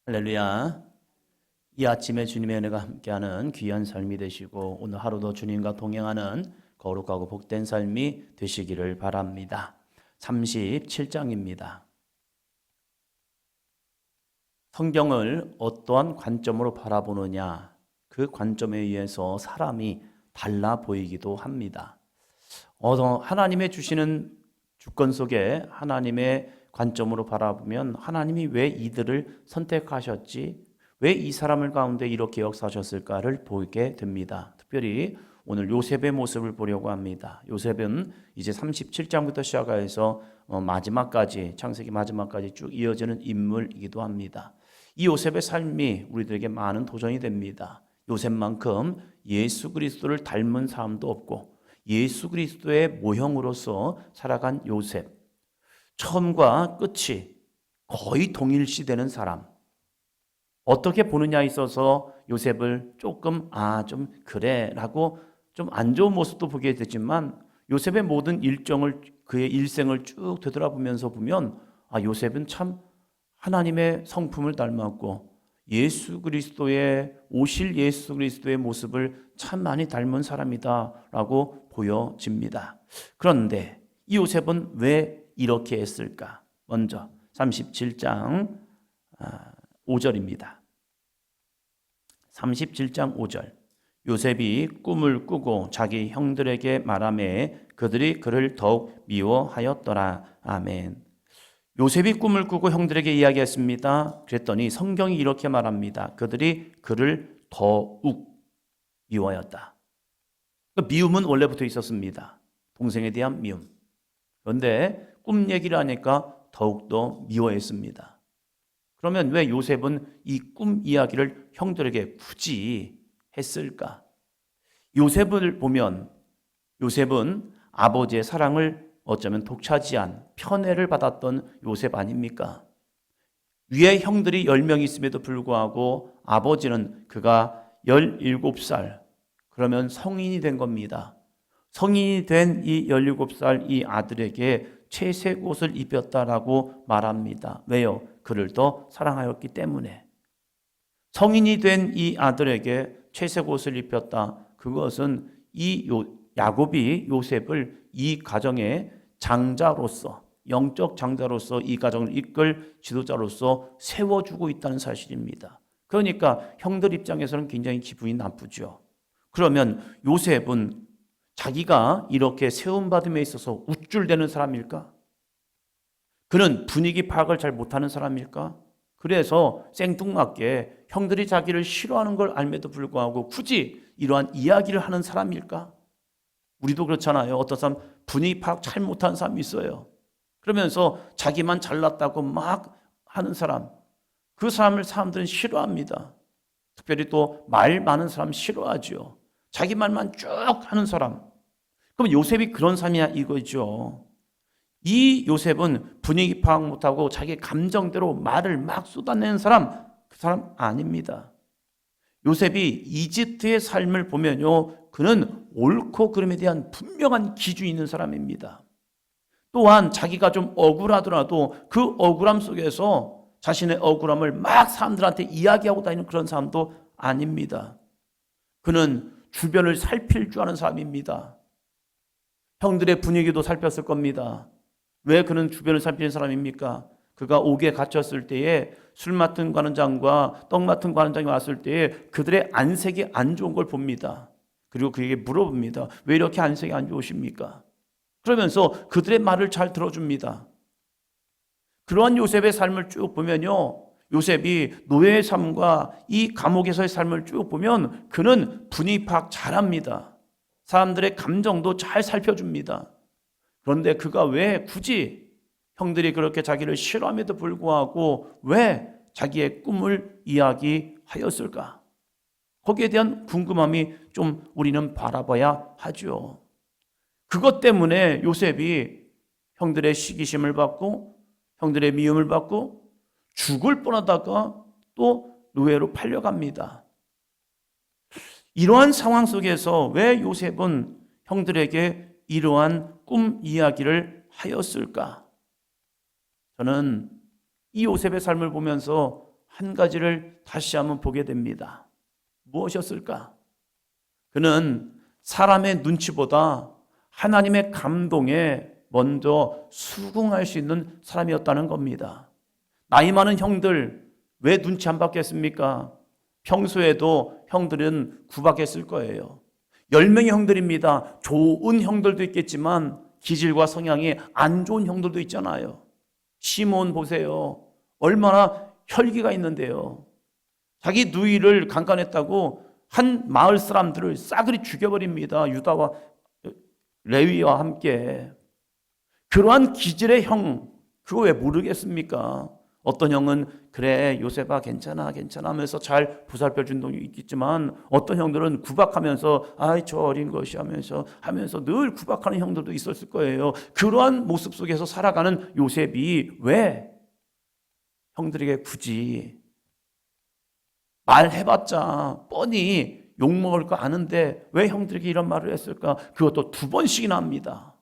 할렐루야. 이 아침에 주님의 은혜가 함께하는 귀한 삶이 되시고 오늘 하루도 주님과 동행하는 거룩하고 복된 삶이 되시기를 바랍니다. 37장입니다. 성경을 어떠한 관점으로 바라보느냐, 그 관점에 의해서 사람이 달라 보이기도 합니다. 하나님의 주시는 주권 속에 하나님의 관점으로 바라보면 하나님이 왜 이들을 선택하셨지? 왜 이 사람을 가운데 이렇게 역사하셨을까를 보게 됩니다. 특별히 오늘 요셉의 모습을 보려고 합니다. 요셉은 이제 37장부터 시작해서 마지막까지, 창세기 마지막까지 쭉 이어지는 인물이기도 합니다. 이 요셉의 삶이 우리들에게 많은 도전이 됩니다. 요셉만큼 예수 그리스도를 닮은 사람도 없고 예수 그리스도의 모형으로서 살아간 요셉, 처음과 끝이 거의 동일시되는 사람, 어떻게 보느냐에 있어서 요셉을 조금 좀 그래 라고 좀 안 좋은 모습도 보게 되지만 요셉의 모든 일정을, 그의 일생을 쭉 되돌아보면서 보면 요셉은 참 하나님의 성품을 닮았고 예수 그리스도의, 오실 예수 그리스도의 모습을 참 많이 닮은 사람이다 라고 보여집니다. 그런데 이 요셉은 왜 이렇게 했을까? 먼저 37장 5절입니다. 37장 5절. 요셉이 꿈을 꾸고 자기 형들에게 말하매 그들이 그를 더욱 미워하였더라. 아멘. 요셉이 꿈을 꾸고 형들에게 이야기했습니다. 그랬더니 성경이 이렇게 말합니다. 그들이 그를 더욱 미워하였다. 미움은 원래부터 있었습니다. 동생에 대한 미움. 그런데 꿈 얘기를 하니까 더욱더 미워했습니다. 그러면 왜 요셉은 이 꿈 이야기를 형들에게 굳이 했을까? 요셉을 보면 요셉은 아버지의 사랑을 어쩌면 독차지한 편애를 받았던 요셉 아닙니까? 위에 형들이 10명 있음에도 불구하고 아버지는 그가 17살, 그러면 성인이 된 겁니다. 성인이 된 이 17살 이 아들에게 채색 옷을 입혔다라고 말합니다. 왜요? 그를 더 사랑하였기 때문에. 성인이 된 이 아들에게 채색 옷을 입혔다. 그것은 야곱이 요셉을 이 가정의 장자로서, 영적 장자로서 이 가정을 이끌 지도자로서 세워주고 있다는 사실입니다. 그러니까 형들 입장에서는 굉장히 기분이 나쁘죠. 그러면 요셉은 자기가 이렇게 세움받음에 있어서 우쭐대는 사람일까? 그는 분위기 파악을 잘 못하는 사람일까? 그래서 생뚱맞게 형들이 자기를 싫어하는 걸 알면도 불구하고 굳이 이러한 이야기를 하는 사람일까? 우리도 그렇잖아요. 어떤 사람 분위기 파악 잘 못하는 사람이 있어요. 그러면서 자기만 잘났다고 막 하는 사람, 그 사람을 사람들은 싫어합니다. 특별히 또 말 많은 사람 싫어하죠. 자기 말만 쭉 하는 사람. 그럼 요셉이 그런 사람이야 이거죠. 이 요셉은 분위기 파악 못하고 자기 감정대로 말을 막 쏟아내는 사람, 그 사람 아닙니다. 요셉이 이집트의 삶을 보면요, 그는 옳고 그름에 대한 분명한 기준이 있는 사람입니다. 또한 자기가 좀 억울하더라도 그 억울함 속에서 자신의 억울함을 막 사람들한테 이야기하고 다니는 그런 사람도 아닙니다. 그는 주변을 살필 줄 아는 사람입니다. 형들의 분위기도 살폈을 겁니다. 왜 그는 주변을 살피는 사람입니까? 그가 옥에 갇혔을 때에 술 맡은 관원장과 떡 맡은 관원장이 왔을 때에 그들의 안색이 안 좋은 걸 봅니다. 그리고 그에게 물어봅니다. 왜 이렇게 안색이 안 좋으십니까? 그러면서 그들의 말을 잘 들어줍니다. 그러한 요셉의 삶을 쭉 보면요, 요셉이 노예의 삶과 이 감옥에서의 삶을 쭉 보면 그는 분위기 파악 잘합니다. 사람들의 감정도 잘 살펴줍니다. 그런데 그가 왜 굳이 형들이 그렇게 자기를 싫어함에도 불구하고 왜 자기의 꿈을 이야기하였을까? 거기에 대한 궁금함이 좀 우리는 바라봐야 하죠. 그것 때문에 요셉이 형들의 시기심을 받고 형들의 미움을 받고 죽을 뻔하다가 또 노예로 팔려갑니다. 이러한 상황 속에서 왜 요셉은 형들에게 이러한 꿈 이야기를 하였을까? 저는 이 요셉의 삶을 보면서 한 가지를 다시 한번 보게 됩니다. 무엇이었을까? 그는 사람의 눈치보다 하나님의 감동에 먼저 수긍할 수 있는 사람이었다는 겁니다. 나이 많은 형들 왜 눈치 안 받겠습니까? 평소에도 형들은 구박했을 거예요. 10명의 형들입니다. 좋은 형들도 있겠지만 기질과 성향이 안 좋은 형들도 있잖아요. 시몬 보세요. 얼마나 혈기가 있는데요. 자기 누이를 강간했다고 한 마을 사람들을 싸그리 죽여버립니다. 유다와 레위와 함께. 그러한 기질의 형, 그거 왜 모르겠습니까? 어떤 형은 그래 요셉아 괜찮아 하면서 잘 보살펴 준 놈이 있겠지만 어떤 형들은 구박하면서 아이 저 어린 것이 하면서 늘 구박하는 형들도 있었을 거예요. 그러한 모습 속에서 살아가는 요셉이 왜 형들에게 굳이 말해봤자 뻔히 욕먹을 거 아는데 왜 형들에게 이런 말을 했을까? 그것도 2번씩이나 합니다.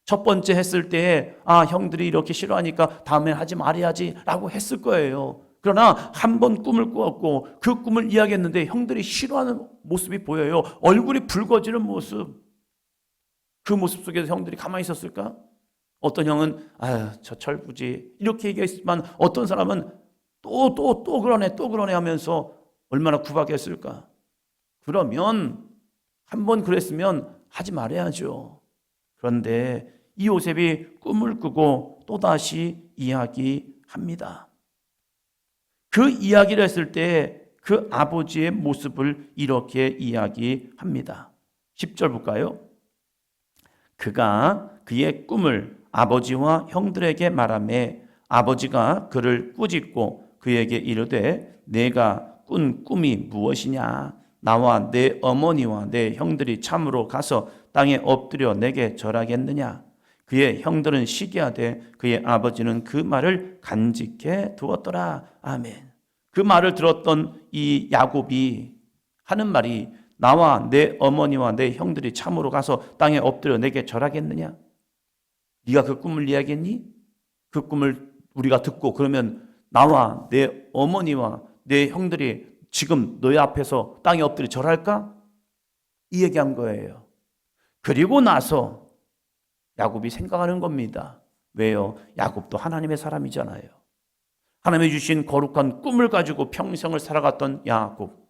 첫 번째 했을 때 형들이 이렇게 싫어하니까 다음엔 하지 말아야지 라고 했을 거예요. 그러나 한 번 꿈을 꾸었고 그 꿈을 이야기했는데 형들이 싫어하는 모습이 보여요. 얼굴이 붉어지는 모습. 그 모습 속에서 형들이 가만히 있었을까? 어떤 형은 저 철부지 이렇게 얘기했지만 어떤 사람은 또 그러네 하면서 얼마나 구박했을까? 그러면 한 번 그랬으면 하지 말아야죠. 그런데 이 요셉이 꿈을 꾸고 또다시 이야기합니다. 그 이야기를 했을 때 그 아버지의 모습을 이렇게 이야기합니다. 10절 볼까요? 그가 그의 꿈을 아버지와 형들에게 말하매 아버지가 그를 꾸짖고 그에게 이르되 내가 꾼 꿈이 무엇이냐? 나와 내 어머니와 내 형들이 참으로 가서 땅에 엎드려 내게 절하겠느냐? 그의 형들은 시기하되 그의 아버지는 그 말을 간직해 두었더라. 아멘. 그 말을 들었던 이 야곱이 하는 말이 나와 내 어머니와 내 형들이 참으로 가서 땅에 엎드려 내게 절하겠느냐? 네가 그 꿈을 이야기했니? 그 꿈을 우리가 듣고 그러면 나와 내 어머니와 내 형들이 지금 너희 앞에서 땅에 엎드려 절할까? 이 얘기한 거예요. 그리고 나서 야곱이 생각하는 겁니다. 왜요? 야곱도 하나님의 사람이잖아요. 하나님이 주신 거룩한 꿈을 가지고 평생을 살아갔던 야곱.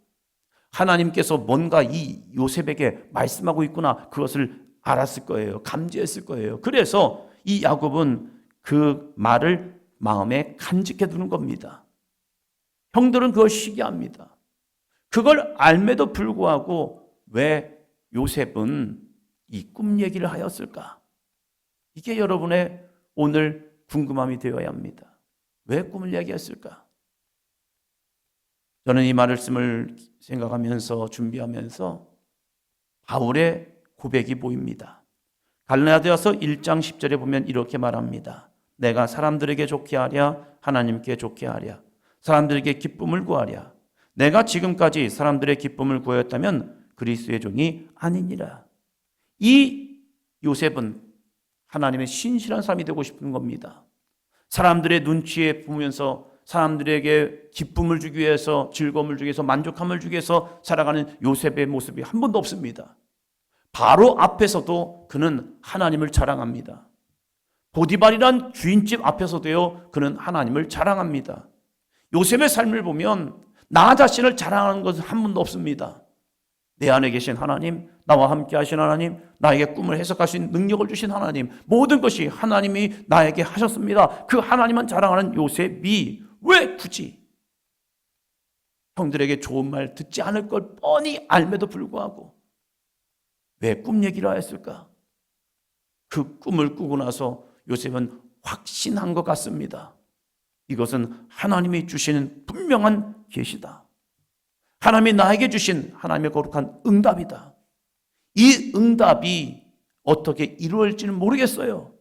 하나님께서 뭔가 이 요셉에게 말씀하고 있구나 그것을 알았을 거예요. 감지했을 거예요. 그래서 이 야곱은 그 말을 마음에 간직해 두는 겁니다. 형들은 그걸 시기합니다. 그걸 알매도 불구하고 왜 요셉은 이 꿈 얘기를 하였을까? 이게 여러분의 오늘 궁금함이 되어야 합니다. 왜 꿈을 이야기했을까? 저는 이 말씀을 생각하면서 준비하면서 바울의 고백이 보입니다. 갈라디아서 1장 10절에 보면 이렇게 말합니다. 내가 사람들에게 좋게 하랴 하나님께 좋게 하랴 사람들에게 기쁨을 구하랴 내가 지금까지 사람들의 기쁨을 구하였다면 그리스도의 종이 아니니라. 이 요셉은 하나님의 신실한 사람이 되고 싶은 겁니다. 사람들의 눈치에 보면서 사람들에게 기쁨을 주기 위해서 즐거움을 주기 위해서 만족함을 주기 위해서 살아가는 요셉의 모습이 한 번도 없습니다. 바로 앞에서도 그는 하나님을 자랑합니다. 보디발이란 주인집 앞에서도요 그는 하나님을 자랑합니다. 요셉의 삶을 보면 나 자신을 자랑하는 것은 한 번도 없습니다. 내 안에 계신 하나님, 나와 함께 하신 하나님, 나에게 꿈을 해석할 수 있는 능력을 주신 하나님, 모든 것이 하나님이 나에게 하셨습니다. 그 하나님만 자랑하는 요셉이 왜 굳이 형들에게 좋은 말 듣지 않을 걸 뻔히 알매도 불구하고 왜 꿈 얘기를 하였을까? 그 꿈을 꾸고 나서 요셉은 확신한 것 같습니다. 이것은 하나님이 주시는 분명한 계시다. 하나님이 나에게 주신 하나님의 거룩한 응답이다. 이 응답이 어떻게 이루어질지는 모르겠어요.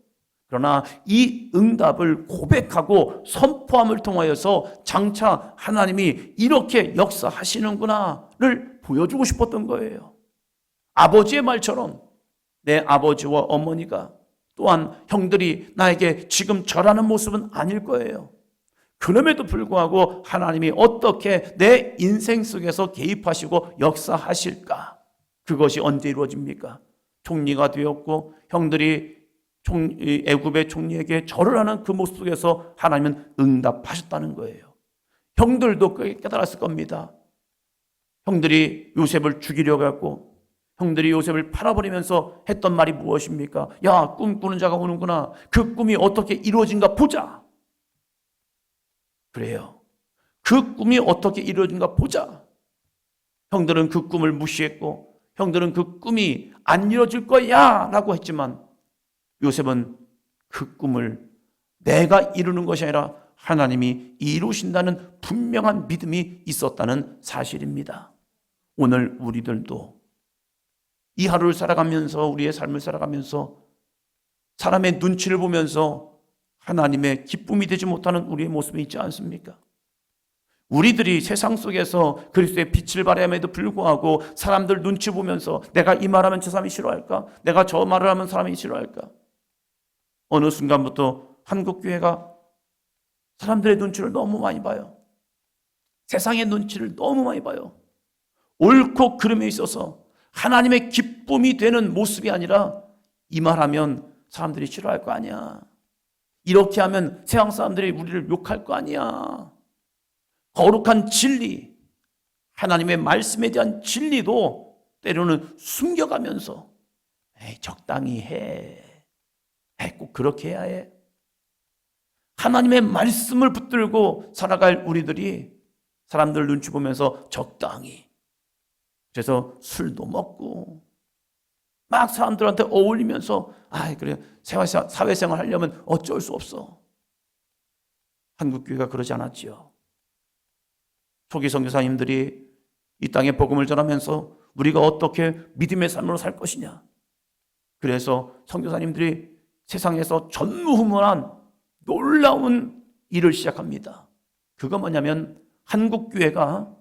그러나 이 응답을 고백하고 선포함을 통하여서 장차 하나님이 이렇게 역사하시는구나를 보여주고 싶었던 거예요. 아버지의 말처럼 내 아버지와 어머니가 또한 형들이 나에게 지금 절하는 모습은 아닐 거예요. 그럼에도 불구하고 하나님이 어떻게 내 인생 속에서 개입하시고 역사하실까? 그것이 언제 이루어집니까? 총리가 되었고 형들이 애굽의 총리에게 절을 하는 그 모습 속에서 하나님은 응답하셨다는 거예요. 형들도 깨달았을 겁니다. 형들이 요셉을 죽이려고 했고 형들이 요셉을 팔아버리면서 했던 말이 무엇입니까? 야, 꿈꾸는 자가 오는구나. 그 꿈이 어떻게 이루어진가 보자. 그래요. 그 꿈이 어떻게 이루어진가 보자. 형들은 그 꿈을 무시했고 형들은 그 꿈이 안 이루어질 거야 라고 했지만 요셉은 그 꿈을 내가 이루는 것이 아니라 하나님이 이루신다는 분명한 믿음이 있었다는 사실입니다. 오늘 우리들도 이 하루를 살아가면서 우리의 삶을 살아가면서 사람의 눈치를 보면서 하나님의 기쁨이 되지 못하는 우리의 모습이 있지 않습니까? 우리들이 세상 속에서 그리스도의 빛을 발함에도 불구하고 사람들 눈치 보면서 내가 이 말하면 저 사람이 싫어할까? 내가 저 말을 하면 사람이 싫어할까? 어느 순간부터 한국교회가 사람들의 눈치를 너무 많이 봐요. 세상의 눈치를 너무 많이 봐요. 옳고 그름에 있어서 하나님의 기쁨이 되는 모습이 아니라 이 말하면 사람들이 싫어할 거 아니야. 이렇게 하면 세상 사람들이 우리를 욕할 거 아니야. 거룩한 진리, 하나님의 말씀에 대한 진리도 때로는 숨겨가면서 에이, 적당히 해. 에이, 꼭 그렇게 해야 해. 하나님의 말씀을 붙들고 살아갈 우리들이 사람들 눈치 보면서 적당히, 그래서 술도 먹고 막 사람들한테 어울리면서 그래 사회생활 하려면 어쩔 수 없어. 한국교회가 그러지 않았지요. 초기 선교사님들이 이 땅에 복음을 전하면서 우리가 어떻게 믿음의 삶으로 살 것이냐. 그래서 선교사님들이 세상에서 전무후무한 놀라운 일을 시작합니다. 그거 뭐냐면 한국교회가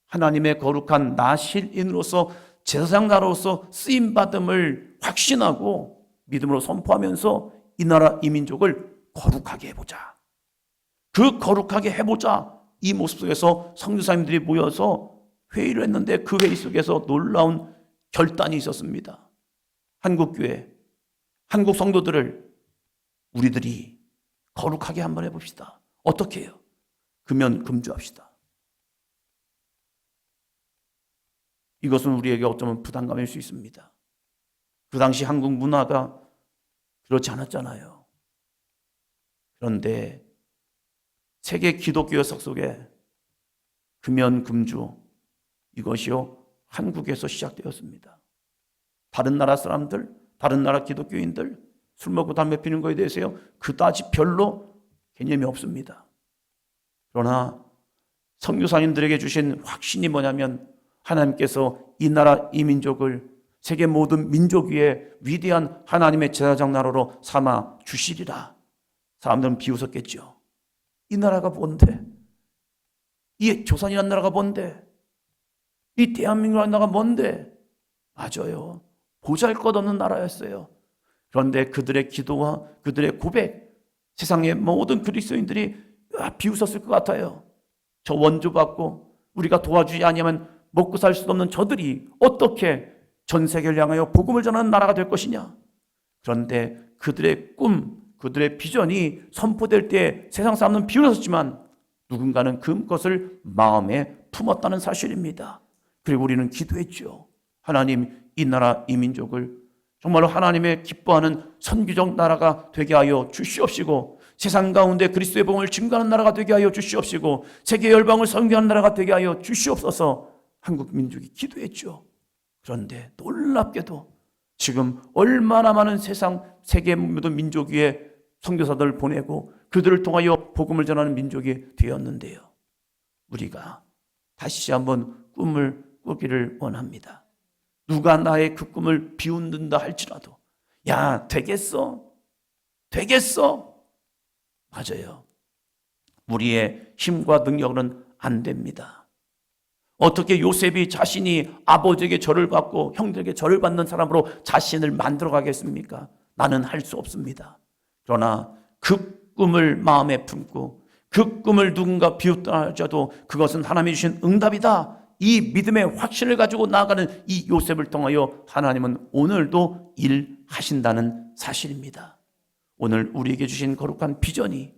하나님의 거룩한 나실인으로서 제사장나로서 쓰임받음을 확신하고 믿음으로 선포하면서 이 나라 이 민족을 거룩하게 해보자. 그 거룩하게 해보자. 이 모습 속에서 선교사님들이 모여서 회의를 했는데 그 회의 속에서 놀라운 결단이 있었습니다. 한국교회, 한국 성도들을 우리들이 거룩하게 한번 해봅시다. 어떻게 해요? 금연 금주합시다. 이것은 우리에게 어쩌면 부담감일 수 있습니다. 그 당시 한국 문화가 그렇지 않았잖아요. 그런데 세계 기독교 역사 속에 금연 금주 이것이요 한국에서 시작되었습니다. 다른 나라 사람들, 다른 나라 기독교인들 술 먹고 담배 피는 것에 대해서요 그다지 별로 개념이 없습니다. 그러나 선교사님들에게 주신 확신이 뭐냐면 하나님께서 이 나라 이 민족을 세계 모든 민족 위에 위대한 하나님의 제사장 나라로 삼아 주시리라. 사람들은 비웃었겠죠. 이 나라가 뭔데? 이 조선이라는 나라가 뭔데? 이 대한민국이라는 나라가 뭔데? 맞아요. 보잘것없는 나라였어요. 그런데 그들의 기도와 그들의 고백, 세상의 모든 그리스도인들이 비웃었을 것 같아요. 저 원조받고 우리가 도와주지 아니하면 먹고 살 수 없는 저들이 어떻게 전 세계를 향하여 복음을 전하는 나라가 될 것이냐. 그런데 그들의 꿈, 그들의 비전이 선포될 때 세상 사람은 비웃었지만 누군가는 그것을 마음에 품었다는 사실입니다. 그리고 우리는 기도했죠. 하나님, 이 나라 이 민족을 정말로 하나님의 기뻐하는 선교적 나라가 되게 하여 주시옵시고 세상 가운데 그리스도의 복음을 증거하는 나라가 되게 하여 주시옵시고 세계 열방을 선교하는 나라가 되게 하여 주시옵소서. 한국 민족이 기도했죠. 그런데 놀랍게도 지금 얼마나 많은 세계 모든 민족 위에 선교사들을 보내고 그들을 통하여 복음을 전하는 민족이 되었는데요. 우리가 다시 한번 꿈을 꾸기를 원합니다. 누가 나의 그 꿈을 비웃는다 할지라도 야 되겠어? 되겠어? 맞아요. 우리의 힘과 능력으로는 안 됩니다. 어떻게 요셉이 자신이 아버지에게 절을 받고 형들에게 절을 받는 사람으로 자신을 만들어 가겠습니까? 나는 할 수 없습니다. 그러나 그 꿈을 마음에 품고 그 꿈을 누군가 비웃다 할지라도 그것은 하나님이 주신 응답이다. 이 믿음의 확신을 가지고 나아가는 이 요셉을 통하여 하나님은 오늘도 일하신다는 사실입니다. 오늘 우리에게 주신 거룩한 비전이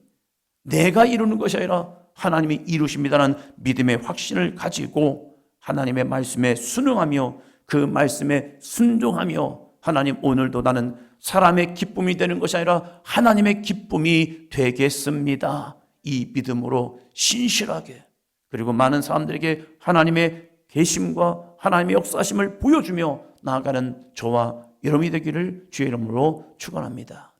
내가 이루는 것이 아니라 하나님이 이루십니다라는 믿음의 확신을 가지고 하나님의 말씀에 순응하며 그 말씀에 순종하며 하나님 오늘도 나는 사람의 기쁨이 되는 것이 아니라 하나님의 기쁨이 되겠습니다. 이 믿음으로 신실하게 그리고 많은 사람들에게 하나님의 계심과 하나님의 역사하심을 보여주며 나아가는 저와 여러분이 되기를 주의 이름으로 축원합니다.